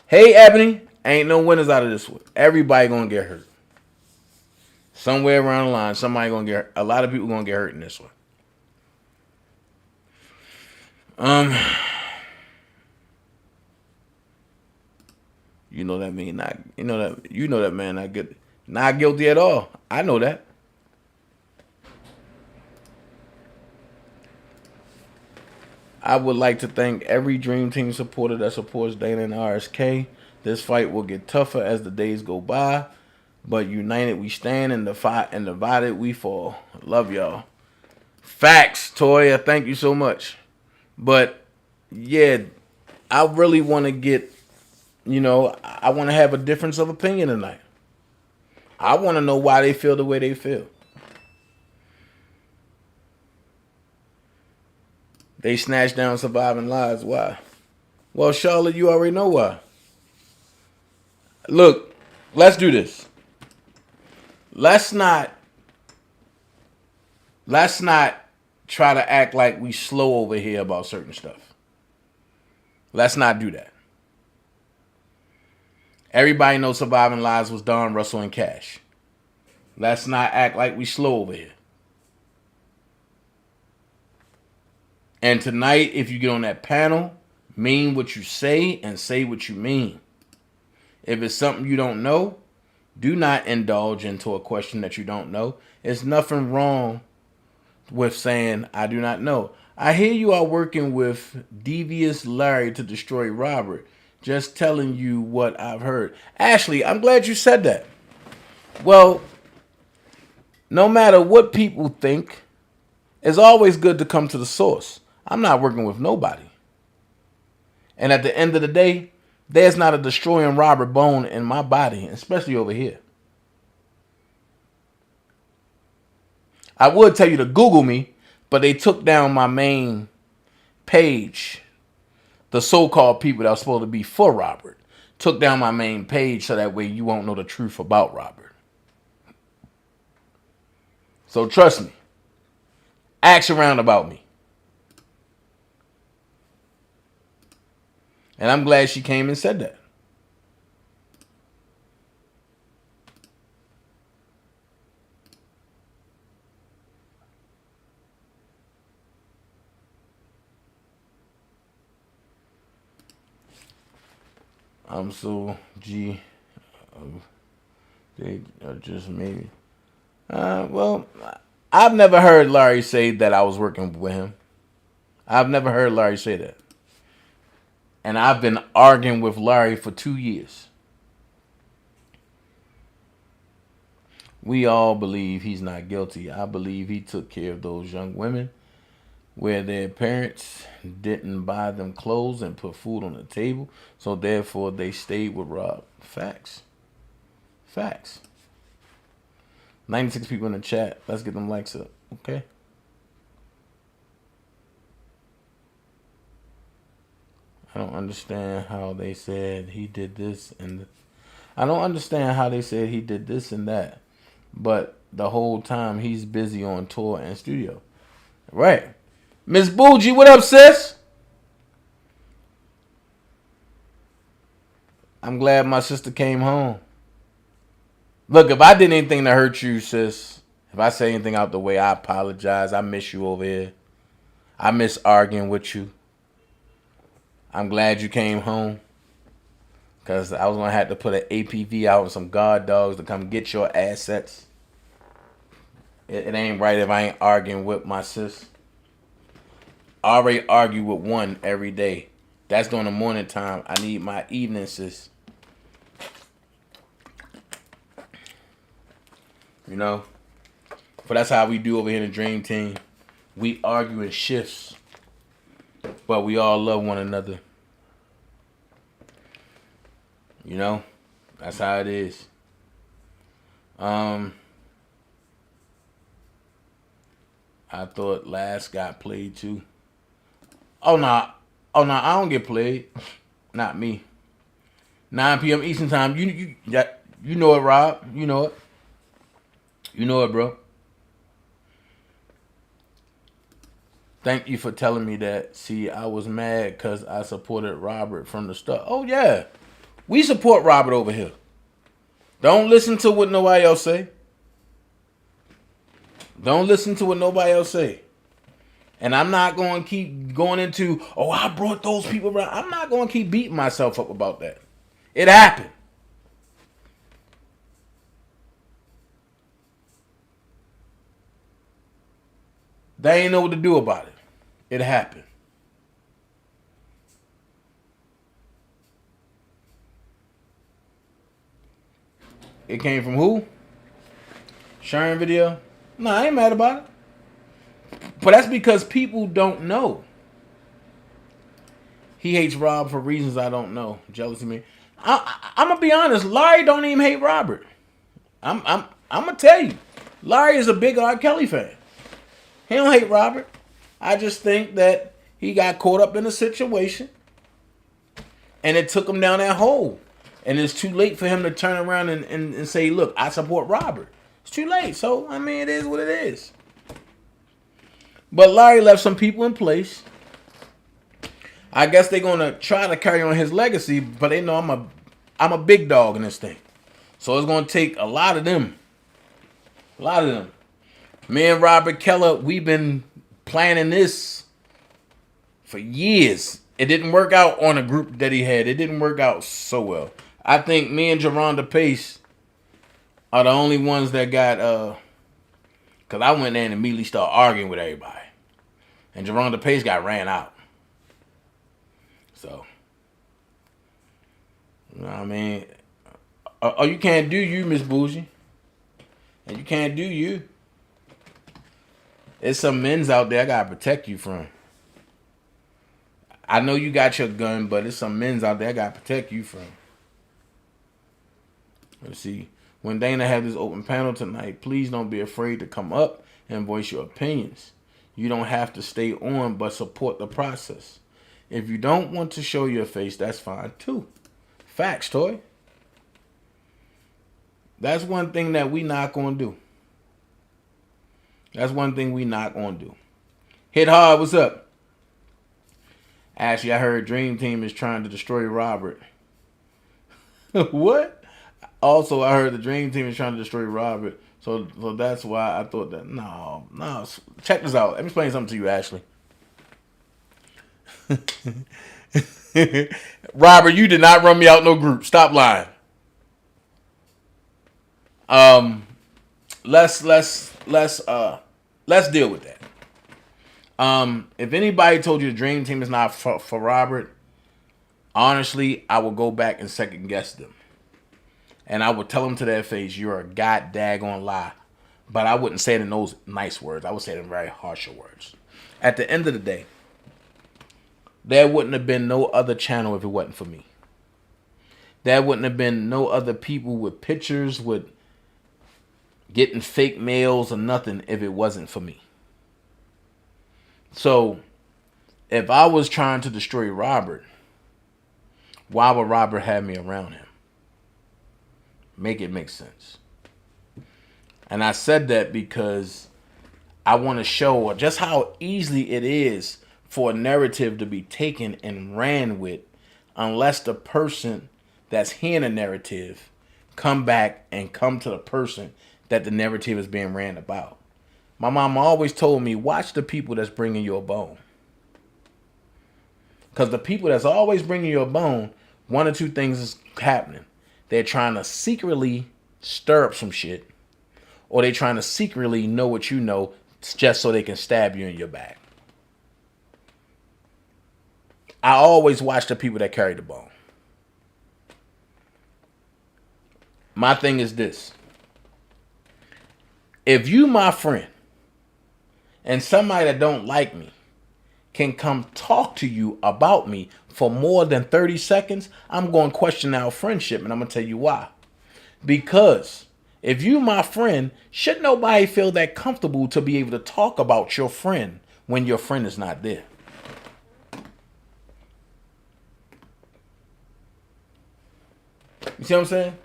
Hey, Ebony. Ain't no winners out of this one. Everybody gonna get hurt. Somewhere around the line, somebody gonna get hurt. A lot of people gonna get hurt in this one. You know that man not. You know that man not good. Not guilty at all. I know that. I would like to thank every Dream Team supporter that supports Dana and RSK. This fight will get tougher as the days go by, but united we stand, and divided we fall. Love y'all. Facts, Toya. Thank you so much. But yeah, I really want to get. I want to have a difference of opinion tonight. I want to know why they feel the way they feel. They snatched down surviving lives. Why? Well, Charlotte, you already know why. Look, let's do this. Let's not try to act like we slow over here about certain stuff. Let's not do that. Everybody knows Surviving Lives was Don, Russell, and Cash. Let's not act like we slow over here. And tonight, if you get on that panel, mean what you say and say what you mean. If it's something you don't know, do not indulge into a question that you don't know. There's nothing wrong with saying, I do not know. I hear you are working with Devious Larry to destroy Robert. Just telling you what I've heard. Ashley, I'm glad you said that. Well, no matter what people think, it's always good to come to the source. I'm not working with nobody. And at the end of the day, there's not a destroying Robert bone in my body, especially over here. I would tell you to Google me, but they took down my main page. The so-called people that are supposed to be for Robert took down my main page so that way you won't know the truth about Robert. So trust me. Ask around about me. And I'm glad she came and said that. I'm so G. They are just maybe. Well, I've never heard Larry say that I was working with him. I've never heard Larry say that. And I've been arguing with Larry for 2 years. We all believe he's not guilty. I believe he took care of those young women where their parents didn't buy them clothes and put food on the table, so therefore they stayed with Rob. Facts. Facts. 96 people in the chat. Let's get them likes up, okay? I don't understand how they said he did this and I don't understand how they said he did this and that, but the whole time he's busy on tour and studio. Right. Miss Bougie, what up, sis? I'm glad my sister came home. Look, if I did anything to hurt you, sis, if I say anything out the way, I apologize. I miss you over here. I miss arguing with you. I'm glad you came home. Because I was going to have to put an APV out with some guard dogs to come get your assets. It ain't right if I ain't arguing with my sis. I already argue with one every day. That's during the morning time. I need my evening sis. You know? But that's how we do over here in the Dream Team. We argue in shifts. But we all love one another. You know? That's how it is. I thought last got played too. Oh no, I don't get played. Not me. 9 p.m. Eastern time. You know it, Rob. You know it. You know it, bro. Thank you for telling me that. See, I was mad because I supported Robert from the start. Oh yeah, we support Robert over here. Don't listen to what nobody else say. Don't listen to what nobody else say. And I'm not going to keep going into, oh, I brought those people around. I'm not going to keep beating myself up about that. It happened. They ain't know what to do about it. It happened. It came from who? Sharing video? No, I ain't mad about it. But that's because people don't know. He hates Rob for reasons I don't know. Jealousy me. I'm gonna be honest. Larry don't even hate Robert. I'm gonna tell you. Larry is a big R. Kelly fan. He don't hate Robert. I just think that he got caught up in a situation, and it took him down that hole. And it's too late for him to turn around and say, "Look, I support Robert." It's too late. So I mean, it is what it is. But Larry left some people in place. I guess they're gonna try to carry on his legacy, but they know I'm a big dog in this thing. So it's gonna take a lot of them. A lot of them. Me and Robert Keller, we've been planning this for years. It didn't work out on a group that he had. It didn't work out so well. I think me and Geronda Pace are the only ones that got because I went in and immediately started arguing with everybody. And Geronda Pace got ran out. So, you know what I mean? Oh, you can't do you, Miss Bougie. And you can't do you. There's some men's out there I gotta protect you from. I know you got your gun, but there's some men's out there I gotta protect you from. Let's see. When Dana have this open panel tonight, please don't be afraid to come up and voice your opinions. You don't have to stay on, but support the process. If you don't want to show your face, that's fine too. Facts, Toy. That's one thing that we not gonna do. That's one thing we not gonna do. Hit hard, what's up? Actually, I heard Dream Team is trying to destroy Robert. What? Also, I heard the Dream Team is trying to destroy Robert. So that's why I thought that. No. Check this out. Let me explain something to you, Ashley. Robert, you did not run me out no group. Stop lying. Let's deal with that. If anybody told you the dream team is not for Robert, honestly, I will go back and second guess them. And I would tell them to their face, you're a god daggone lie. But I wouldn't say it in those nice words. I would say it in very harsher words. At the end of the day, there wouldn't have been no other channel if it wasn't for me. There wouldn't have been no other people with pictures, with getting fake mails or nothing if it wasn't for me. So, if I was trying to destroy Robert, why would Robert have me around him? Make it make sense. And I said that because I want to show just how easily it is for a narrative to be taken and ran with, unless the person that's hearing a narrative come back and come to the person that the narrative is being ran about. My mom always told me, watch the people that's bringing you a bone. Because the people that's always bringing you a bone, one or two things is happening. They're trying to secretly stir up some shit, or they're trying to secretly know what you know just so they can stab you in your back. I always watch the people that carry the bone. My thing is this. If you my friend and somebody that don't like me can come talk to you about me for more than 30 seconds, I'm going to question our friendship, and I'm going to tell you why. Because if you my friend, should nobody feel that comfortable to be able to talk about your friend when your friend is not there? You see what I'm saying?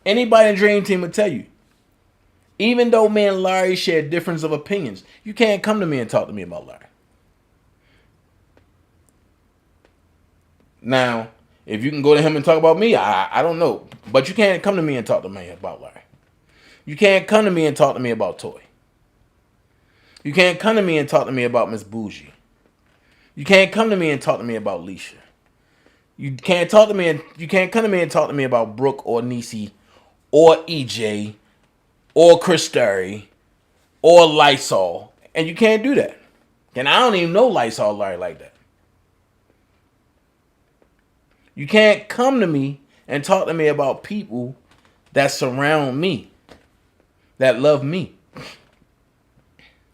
Anybody in Dream Team would tell you. Even though me and Larry share difference of opinions, you can't come to me and talk to me about Larry. Now, if you can go to him and talk about me, I don't know. But you can't come to me and talk to me about Larry. You can't come to me and talk to me about Toy. You can't come to me and talk to me about Miss Bougie. You can't come to me and talk to me about Leisha. You can't come to me and talk to me about Brooke or Niecy or EJ or Chris Sturry or Lysol. And you can't do that. And I don't even know Lysol Larry like that. You can't come to me and talk to me about people that surround me, that love me. I'm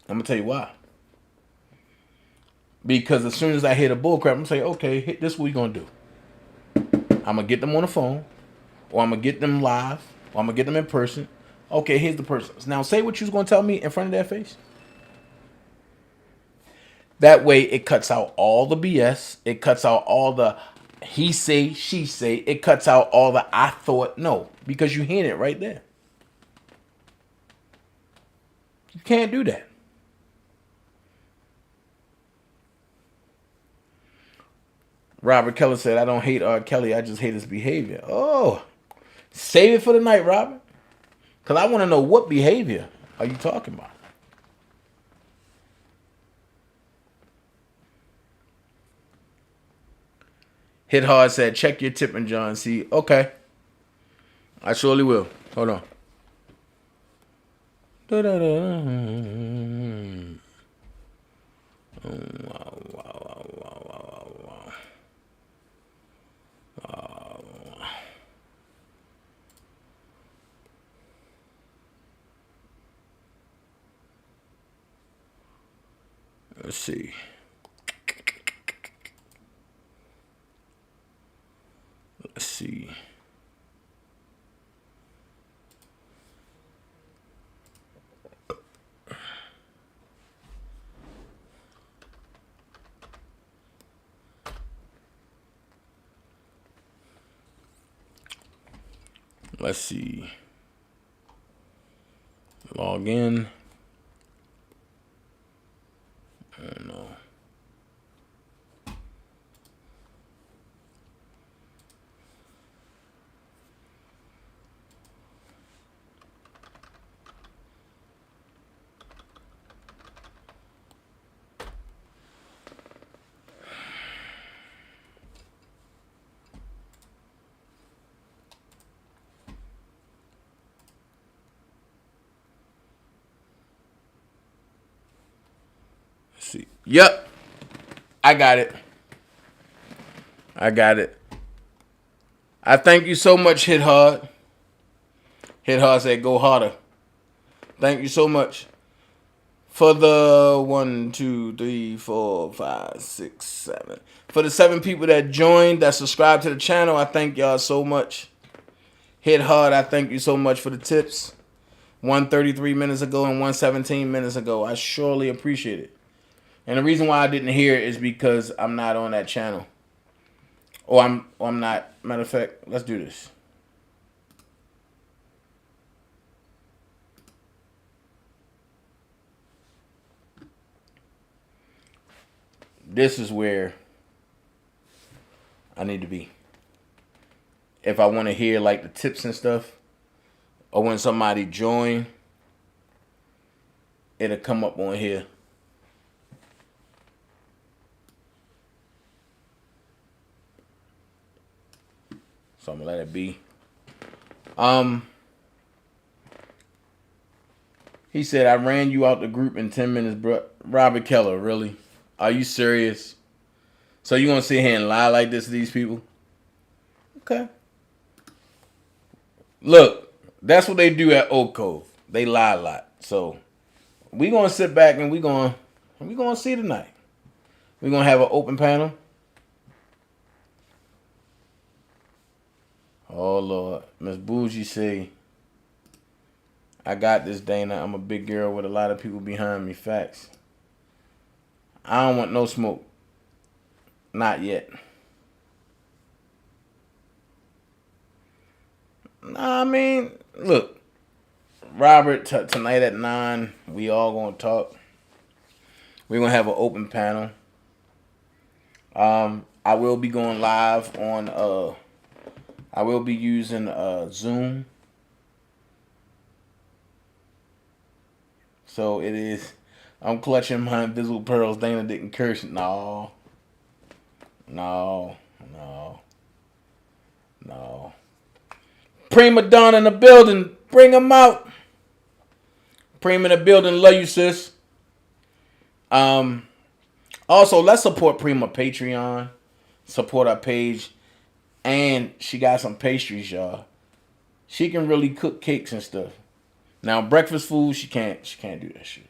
going to tell you why. Because as soon as I hear the bullcrap, I'm going to say, okay, this is what we're going to do. I'm going to get them on the phone, or I'm going to get them live, or I'm going to get them in person. Okay, here's the person. Now say what you was going to tell me in front of their face. That way it cuts out all the BS. It cuts out all the he say, she say. It cuts out all the I thought. No, because you hear it right there. You can't do that. Robert Keller said, I don't hate R. Kelly, I just hate his behavior. Oh, save it for the night, Robert. Because I want to know, what behavior are you talking about? Hit Hard said, check your tipping, John C. Okay. I surely will. Hold on. Let's see. Let's see. Let's see. Log in. Oh no. see. Yep. I got it. I thank you so much, Hit Hard. Hit Hard said, go harder. Thank you so much. For the 1, 2, 3, 4, 5, 6, 7. For the 7 people that joined, that subscribed to the channel, I thank y'all so much. Hit Hard, I thank you so much for the tips. 1:33 minutes ago and 1:17 minutes ago. I surely appreciate it. And the reason why I didn't hear it is because I'm not on that channel. Or I'm not. Matter of fact, let's do this. This is where I need to be. If I want to hear like the tips and stuff, or when somebody join, it'll come up on here. So I'm gonna let it be. He said, I ran you out the group in 10 minutes, bro. Robert Keller, really? Are you serious? So you gonna sit here and lie like this to these people? Okay. Look, that's what they do at Oak Cove. They lie a lot. So we gonna sit back and we gonna see tonight. We're gonna have an open panel. Oh Lord. Miss Bougie say, I got this, Dana. I'm a big girl with a lot of people behind me. Facts. I don't want no smoke. Not yet. Nah, I mean, look. Robert, tonight at 9, we all gonna talk. We're gonna have an open panel. I will be going live on I will be using Zoom. So it is, I'm clutching my invisible pearls. Dana didn't curse. No. Prima Donna in the building. Bring them out. Prima in the building. Love you, sis. Also, let's support Prima Patreon. Support our page. And she got some pastries, y'all. She can really cook cakes and stuff. Now, breakfast food, she can't do that shit.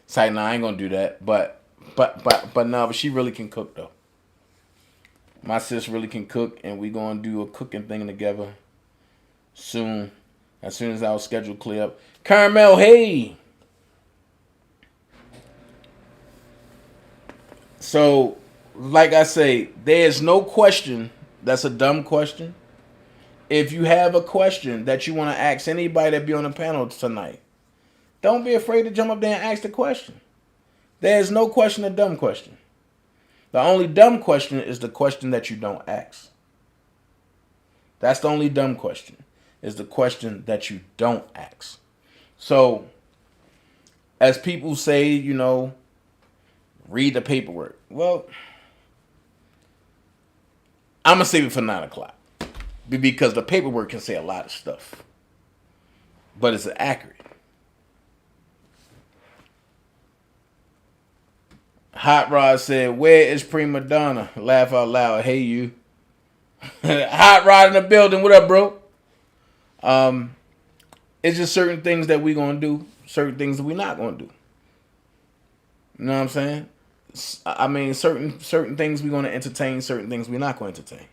It's like, nah, I ain't gonna do that. But she really can cook though. My sis really can cook, and we gonna do a cooking thing together soon. As soon as our schedule clear up. Carmel, hey. So, like I say, there's no question that's a dumb question. If you have a question that you want to ask anybody that be on the panel tonight, don't be afraid to jump up there and ask the question. There's no question a dumb question. The only dumb question is the question that you don't ask. That's the only dumb question, is the question that you don't ask. So, as people say, you know, read the paperwork. Well, I'm going to save it for 9 o'clock. Because the paperwork can say a lot of stuff. But it's accurate. Hot Rod said, where is Prima Donna? Laugh out loud. Hey, you. Hot Rod in the building. What up, bro? It's just certain things that we going to do. Certain things that we not going to do. You know what I'm saying? I mean, certain things we're going to entertain. Certain things we're not going to entertain.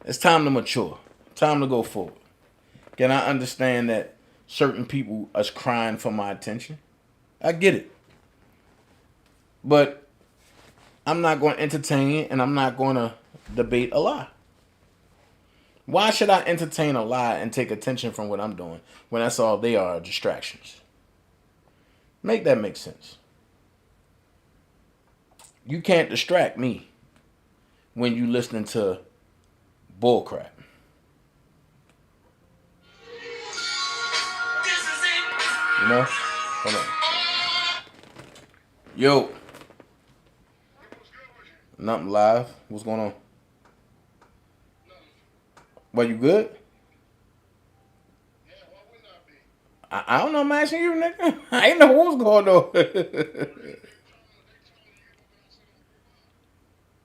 It's time to mature. Time to go forward. Can I understand that certain people are crying for my attention? I get it. But I'm not going to entertain and I'm not going to debate a lie. Why should I entertain a lie and take attention from what I'm doing when that's all they are, distractions? Make that make sense. You can't distract me when you listening to bullcrap. You know? Hold on. Yo. Nothing live. What's going on? Well, you good? Yeah, why wouldn't I be? I don't know, I'm asking you, nigga. I ain't know what was going on.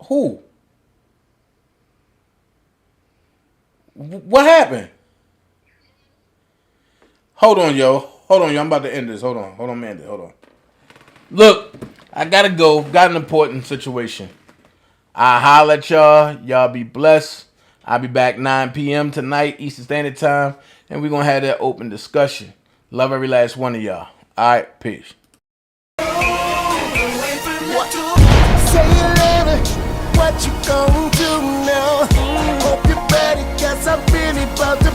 Who? What happened? Hold on, yo. I'm about to end this. Hold on, Mandy. Hold on. Look, I gotta go. Got an important situation. I holla at y'all. Y'all be blessed. I'll be back 9 p.m. tonight, Eastern Standard Time, and we're gonna have that open discussion. Love every last one of y'all. All right, peace. Say you love it, what you gonna do now? Hope you're ready, 'cause I'm really about to